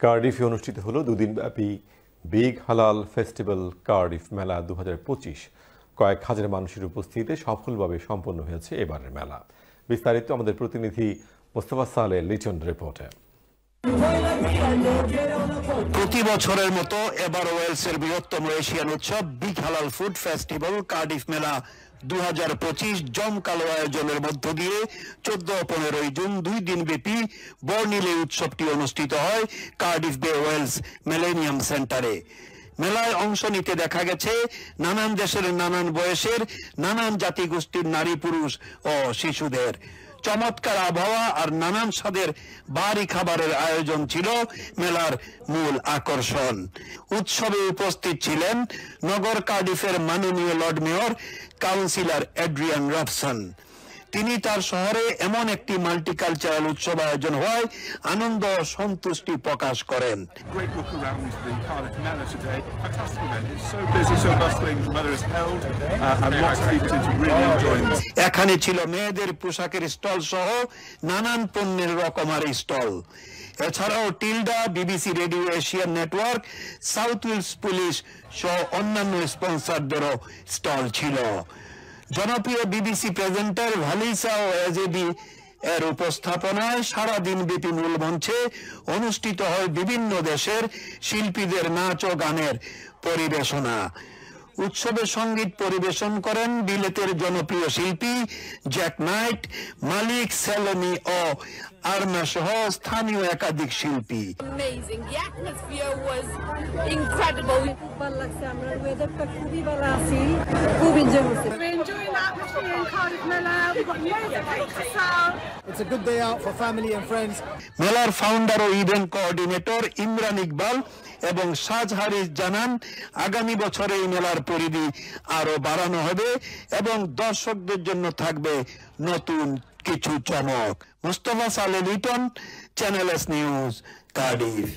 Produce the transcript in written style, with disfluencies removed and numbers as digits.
কার্ডিফে অনুষ্ঠিত হলো দুদিনব্যাপী বিগ হালাল ফেস্টিভ্যাল কার্ডিফ মেলা 2025। কয়েক হাজার মানুষের উপস্থিতিতে সফলভাবে সম্পন্ন হয়েছে এবারের মেলা। বিস্তারিত আমাদের প্রতিনিধি মোস্তফা সালেহ লিটন রিপোর্টে। প্রতি বছরের মতো এবার ওয়েলসের বৃহত্তম এশিয়ান উৎসব বিগ হালাল ফুড ফেস্টিভ্যাল কার্ডিফ মেলা 2025 জমকালো আয়োজনের মধ্য দিয়ে 14-15 জুন 2 দিন ব্যাপী বর্ণিলে উৎসবটি অনুষ্ঠিত হয় কার্ডিফ বে ওয়েলস মিলেনিয়াম সেন্টারে। মেলায় অংশ নিতে দেখা গেছে নানান দেশের নানান বয়সের নানান জাতিগোষ্ঠীর নারী পুরুষ ও শিশুদের। চমৎকার আবহাওয়া আর নানান স্বাদের বাড়ি খাবারের আয়োজন ছিল মেলার মূল আকর্ষণ। উৎসবে উপস্থিত ছিলেন নগর কার্ডিফের মাননীয় Lord mayor councillor Adrian Robson. তিনি তার শহরে এমন একটি মাল্টিকালচারাল উৎসব আয়োজন হওয়ায় আনন্দ ও সন্তুষ্টি প্রকাশ করেন। এখানে ছিল মেয়েদের পোশাকের স্টল সহ নানান পণ্যের রকমারি স্টল। এছাড়াও Tilda, BBC radio Asian network, South Wales police সহ অন্যান্য স্পন্সরদেরও স্টল ছিল। জনপ্রিয় বিবিসি প্রেজেন্টার ভালিসা ও এজেবি এর উপস্থাপনায় সারাদিন ব্যাপী মূল মঞ্চে অনুষ্ঠিত হয় বিভিন্ন দেশের শিল্পীদের নাচ ও গানের পরিবেশনা। উৎসবে সঙ্গীত পরিবেশন করেন বিলেতের জনপ্রিয় শিল্পী জ্যাক নাইট, মালিক সেলেমি ও আরমা সহ স্থানীয় একাধিক শিল্পী। মেলার ফাউন্ডার ও ইভেন্ট কোঅর্ডিনেটর ইমরান ইকবাল এবং সাজ হারিস জানান, আগামী বছরে এই মেলার পরিধি আরো বাড়ানো হবে এবং দর্শকদের জন্য থাকবে নতুন কিছু চমক। Mostafa Saleh Liton, channel S news, Cardiff.